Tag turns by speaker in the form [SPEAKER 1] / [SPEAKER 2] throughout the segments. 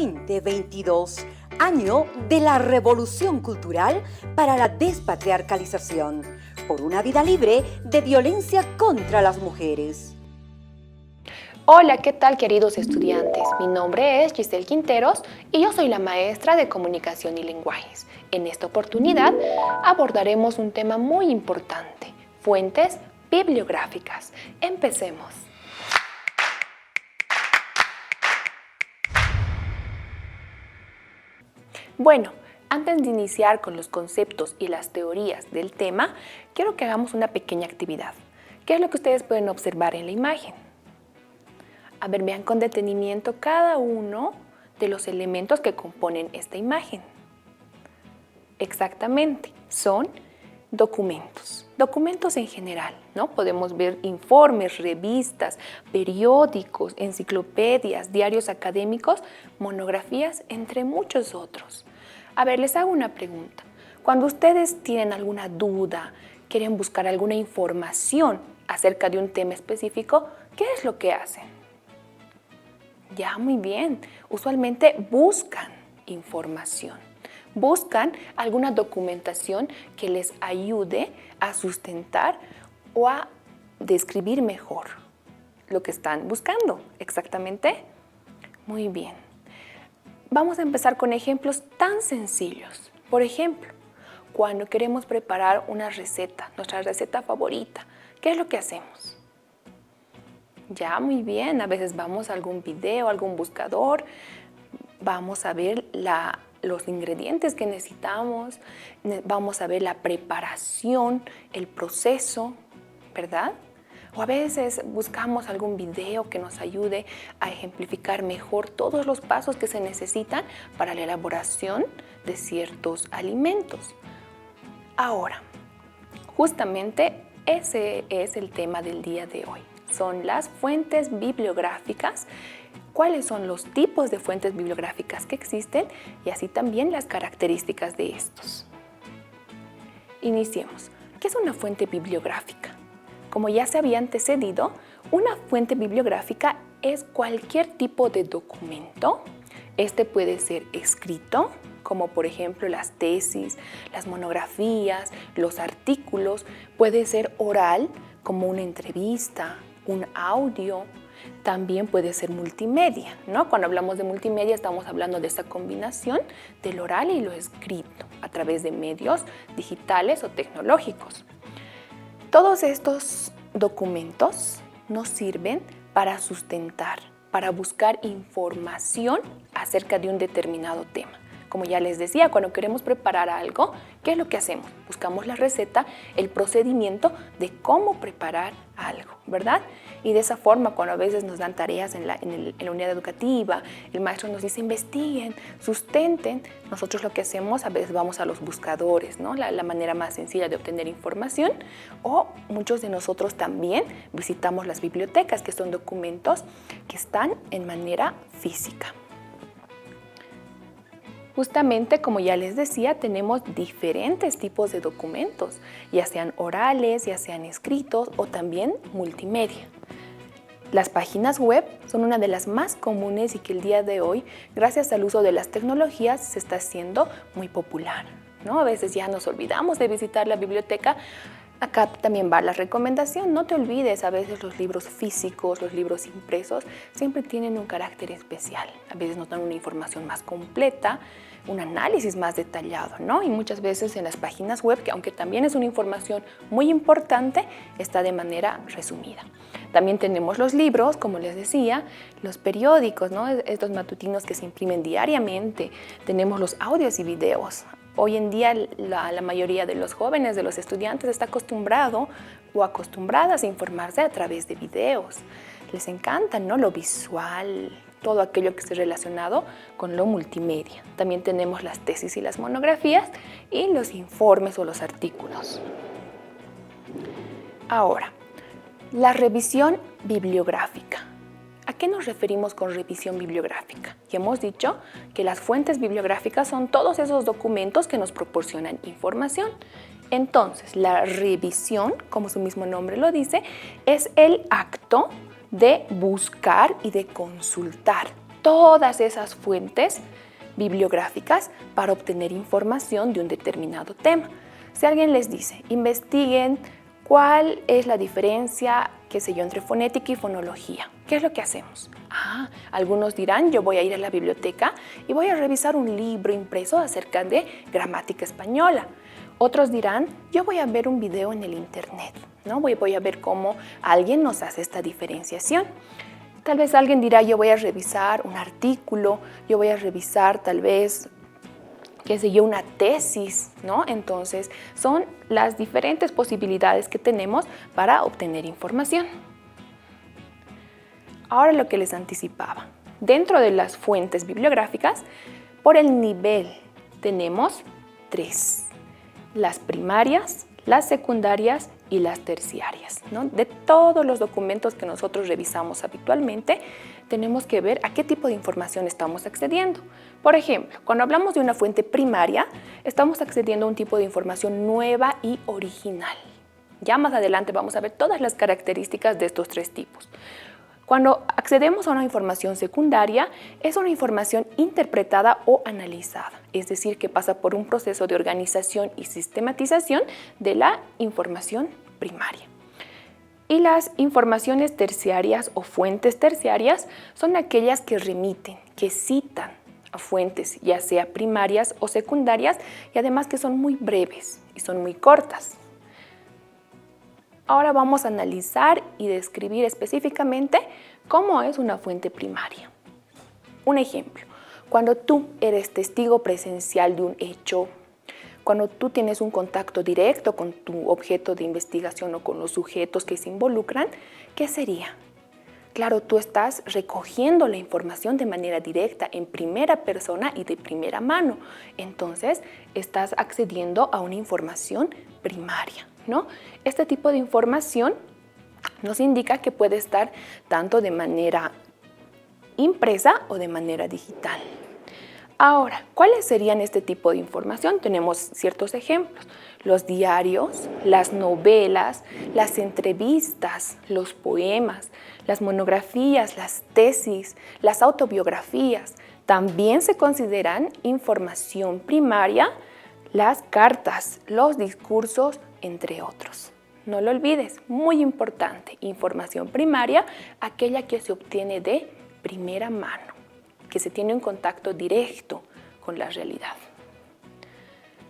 [SPEAKER 1] 2022, año de la Revolución Cultural para la Despatriarcalización, por una vida libre de violencia contra las mujeres.
[SPEAKER 2] Hola, ¿qué tal, queridos estudiantes? Mi nombre es Giselle Quinteros y yo soy la maestra de Comunicación y Lenguajes. En esta oportunidad abordaremos un tema muy importante: fuentes bibliográficas. Empecemos. Bueno, antes de iniciar con los conceptos y las teorías del tema, quiero que hagamos una pequeña actividad. ¿Qué es lo que ustedes pueden observar en la imagen? A ver, vean con detenimiento cada uno de los elementos que componen esta imagen. Exactamente, son documentos. Documentos en general, ¿no? Podemos ver informes, revistas, periódicos, enciclopedias, diarios académicos, monografías, entre muchos otros. A ver, les hago una pregunta. Cuando ustedes tienen alguna duda, quieren buscar alguna información acerca de un tema específico, ¿qué es lo que hacen? Ya, muy bien. Usualmente buscan información. Buscan alguna documentación que les ayude a sustentar o a describir mejor lo que están buscando. ¿Exactamente? Muy bien. Vamos a empezar con ejemplos tan sencillos. Por ejemplo, cuando queremos preparar una receta, nuestra receta favorita, ¿qué es lo que hacemos? Ya, muy bien. A veces vamos a algún video, algún buscador, vamos a ver los ingredientes que necesitamos, vamos a ver la preparación, el proceso, ¿verdad? O a veces buscamos algún video que nos ayude a ejemplificar mejor todos los pasos que se necesitan para la elaboración de ciertos alimentos. Ahora, justamente ese es el tema del día de hoy. Son las fuentes bibliográficas. ¿Cuáles son los tipos de fuentes bibliográficas que existen? Y así también las características de estos. Iniciemos. ¿Qué es una fuente bibliográfica? Como ya se había antecedido, una fuente bibliográfica es cualquier tipo de documento. Este puede ser escrito, como por ejemplo las tesis, las monografías, los artículos. Puede ser oral, como una entrevista, un audio. También puede ser multimedia, ¿no? Cuando hablamos de multimedia estamos hablando de esa combinación del oral y lo escrito a través de medios digitales o tecnológicos. Todos estos documentos nos sirven para sustentar, para buscar información acerca de un determinado tema. Como ya les decía, cuando queremos preparar algo, ¿qué es lo que hacemos? Buscamos la receta, el procedimiento de cómo preparar algo, ¿verdad? Y de esa forma, cuando a veces nos dan tareas en la unidad educativa, el maestro nos dice investiguen, sustenten, nosotros lo que hacemos, a veces vamos a los buscadores, ¿no? La manera más sencilla de obtener información, o muchos de nosotros también visitamos las bibliotecas, que son documentos que están en manera física. Justamente, como ya les decía, tenemos diferentes tipos de documentos, ya sean orales, ya sean escritos o también multimedia. Las páginas web son una de las más comunes y que el día de hoy, gracias al uso de las tecnologías, se está haciendo muy popular, ¿no? A veces ya nos olvidamos de visitar la biblioteca. Acá también va la recomendación, no te olvides, a veces los libros físicos, los libros impresos, siempre tienen un carácter especial. A veces nos dan una información más completa, un análisis más detallado, ¿no? Y muchas veces en las páginas web, que aunque también es una información muy importante, está de manera resumida. También tenemos los libros, como les decía, los periódicos, ¿no? Estos matutinos que se imprimen diariamente. Tenemos los audios y videos. Hoy en día la mayoría de los jóvenes, de los estudiantes, está acostumbrado o acostumbradas a informarse a través de videos. Les encanta, ¿no? Lo visual, todo aquello que esté relacionado con lo multimedia. También tenemos las tesis y las monografías y los informes o los artículos. Ahora, la revisión bibliográfica. ¿A qué nos referimos con revisión bibliográfica? Ya hemos dicho que las fuentes bibliográficas son todos esos documentos que nos proporcionan información. Entonces, la revisión, como su mismo nombre lo dice, es el acto de buscar y de consultar todas esas fuentes bibliográficas para obtener información de un determinado tema. Si alguien les dice, investiguen cuál es la diferencia, qué sé yo, entre fonética y fonología, ¿qué es lo que hacemos? Algunos dirán, yo voy a ir a la biblioteca y voy a revisar un libro impreso acerca de gramática española. Otros dirán, yo voy a ver un video en el internet, ¿no? Voy a ver cómo alguien nos hace esta diferenciación. Tal vez alguien dirá, yo voy a revisar un artículo, yo voy a revisar tal vez, qué sé yo, una tesis, ¿no? Entonces, son las diferentes posibilidades que tenemos para obtener información. Ahora lo que les anticipaba. Dentro de las fuentes bibliográficas, por el nivel tenemos 3. Las primarias, las secundarias y las terciarias, ¿no? De todos los documentos que nosotros revisamos habitualmente, tenemos que ver a qué tipo de información estamos accediendo. Por ejemplo, cuando hablamos de una fuente primaria, estamos accediendo a un tipo de información nueva y original. Ya más adelante vamos a ver todas las características de estos 3 tipos. Cuando accedemos a una información secundaria, es una información interpretada o analizada, es decir, que pasa por un proceso de organización y sistematización de la información primaria. Y las informaciones terciarias o fuentes terciarias son aquellas que remiten, que citan a fuentes, ya sea primarias o secundarias, y además que son muy breves y son muy cortas. Ahora vamos a analizar y describir específicamente cómo es una fuente primaria. Un ejemplo, cuando tú eres testigo presencial de un hecho, cuando tú tienes un contacto directo con tu objeto de investigación o con los sujetos que se involucran, ¿qué sería? Claro, tú estás recogiendo la información de manera directa, en primera persona y de primera mano. Entonces, estás accediendo a una información primaria, ¿no? Este tipo de información nos indica que puede estar tanto de manera impresa o de manera digital. Ahora, ¿cuáles serían este tipo de información? Tenemos ciertos ejemplos: los diarios, las novelas, las entrevistas, los poemas, las monografías, las tesis, las autobiografías. También se consideran información primaria las cartas, los discursos, entre otros. No lo olvides, muy importante, información primaria, aquella que se obtiene de primera mano, que se tiene un contacto directo con la realidad.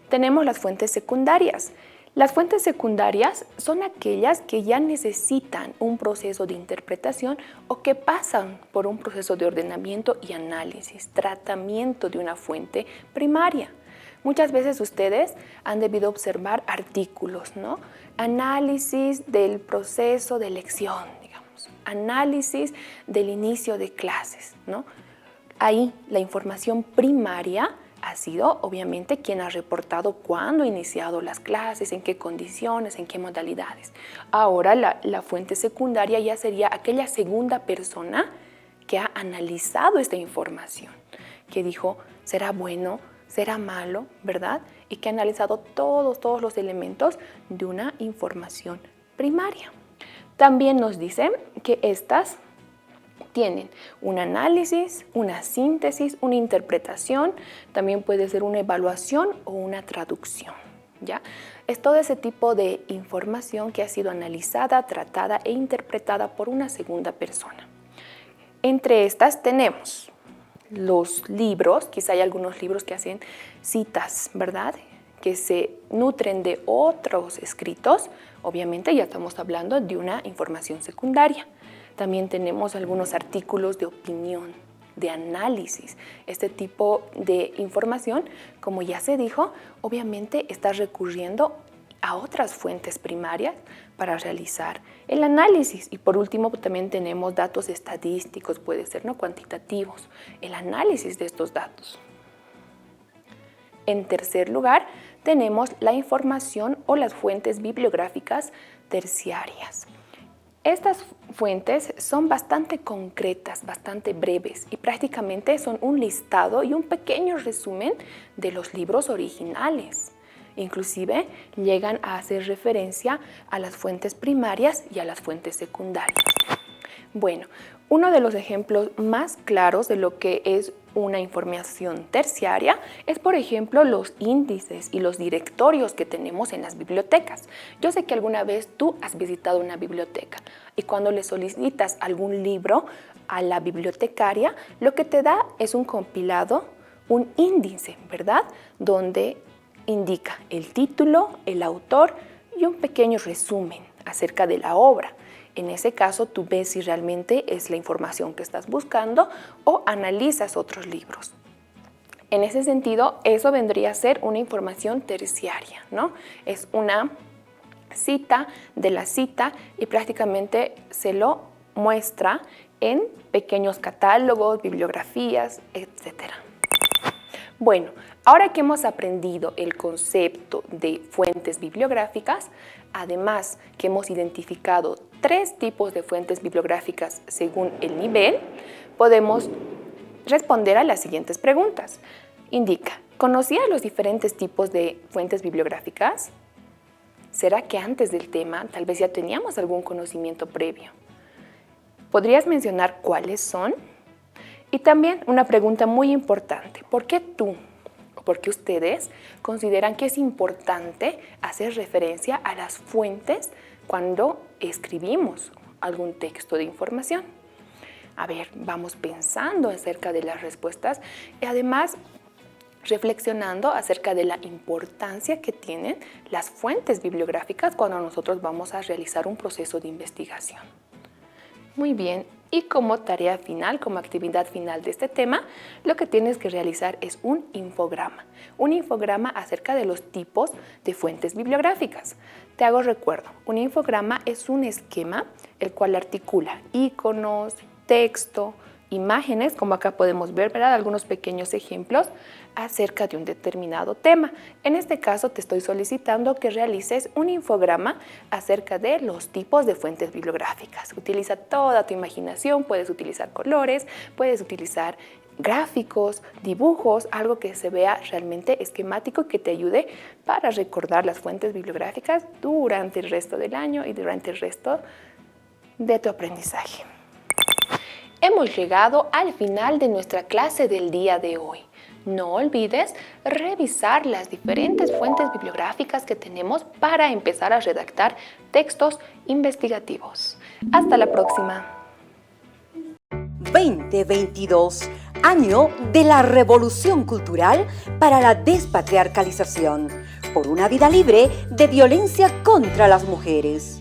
[SPEAKER 2] Tenemos las fuentes secundarias. Las fuentes secundarias son aquellas que ya necesitan un proceso de interpretación o que pasan por un proceso de ordenamiento y análisis, tratamiento de una fuente primaria. Muchas veces ustedes han debido observar artículos, ¿no? Análisis del proceso de elección, digamos, análisis del inicio de clases, ¿no? Ahí la información primaria ha sido, obviamente, quien ha reportado cuándo ha iniciado las clases, en qué condiciones, en qué modalidades. Ahora la fuente secundaria ya sería aquella segunda persona que ha analizado esta información, que dijo, ¿será bueno? ¿Será malo? ¿Verdad? Y que ha analizado todos los elementos de una información primaria. También nos dice que estas tienen un análisis, una síntesis, una interpretación, también puede ser una evaluación o una traducción, ¿ya? Es todo ese tipo de información que ha sido analizada, tratada e interpretada por una segunda persona. Entre estas tenemos los libros, quizá hay algunos libros que hacen citas, ¿verdad?, que se nutren de otros escritos. Obviamente ya estamos hablando de una información secundaria. También tenemos algunos artículos de opinión, de análisis. Este tipo de información, como ya se dijo, obviamente está recurriendo a otras fuentes primarias para realizar el análisis. Y por último, también tenemos datos estadísticos, puede ser no cuantitativos, el análisis de estos datos. En tercer lugar, tenemos la información o las fuentes bibliográficas terciarias. Estas fuentes son bastante concretas, bastante breves y prácticamente son un listado y un pequeño resumen de los libros originales. Inclusive llegan a hacer referencia a las fuentes primarias y a las fuentes secundarias. Bueno, Uno de los ejemplos más claros de lo que es una información terciaria es, por ejemplo, los índices y los directorios que tenemos en las bibliotecas. Yo sé que alguna vez tú has visitado una biblioteca y cuando le solicitas algún libro a la bibliotecaria, lo que te da es un compilado, un índice, ¿verdad? Donde indica el título, el autor y un pequeño resumen acerca de la obra. En ese caso, tú ves si realmente es la información que estás buscando o analizas otros libros. En ese sentido, eso vendría a ser una información terciaria, ¿no? Es una cita de la cita y prácticamente se lo muestra en pequeños catálogos, bibliografías, etc. Bueno, ahora que hemos aprendido el concepto de fuentes bibliográficas, además que hemos identificado 3 tipos de fuentes bibliográficas según el nivel, podemos responder a las siguientes preguntas. Indica, ¿conocías los diferentes tipos de fuentes bibliográficas? ¿Será que antes del tema tal vez ya teníamos algún conocimiento previo? ¿Podrías mencionar cuáles son? Y también una pregunta muy importante, ¿por qué tú o por qué ustedes consideran que es importante hacer referencia a las fuentes cuando escribimos algún texto de información? A ver, vamos pensando acerca de las respuestas y además reflexionando acerca de la importancia que tienen las fuentes bibliográficas cuando nosotros vamos a realizar un proceso de investigación. Muy bien, y como tarea final, como actividad final de este tema, lo que tienes que realizar es un infograma acerca de los tipos de fuentes bibliográficas. Te hago recuerdo, un infograma es un esquema el cual articula iconos, texto, imágenes, como acá podemos ver, ¿verdad? Algunos pequeños ejemplos acerca de un determinado tema. En este caso te estoy solicitando que realices un infograma acerca de los tipos de fuentes bibliográficas. Utiliza toda tu imaginación, puedes utilizar colores, puedes utilizar gráficos, dibujos, algo que se vea realmente esquemático y que te ayude para recordar las fuentes bibliográficas durante el resto del año y durante el resto de tu aprendizaje. Hemos llegado al final de nuestra clase del día de hoy. No olvides revisar las diferentes fuentes bibliográficas que tenemos para empezar a redactar textos investigativos. Hasta la próxima.
[SPEAKER 1] 2022, año de la revolución cultural para la despatriarcalización, por una vida libre de violencia contra las mujeres.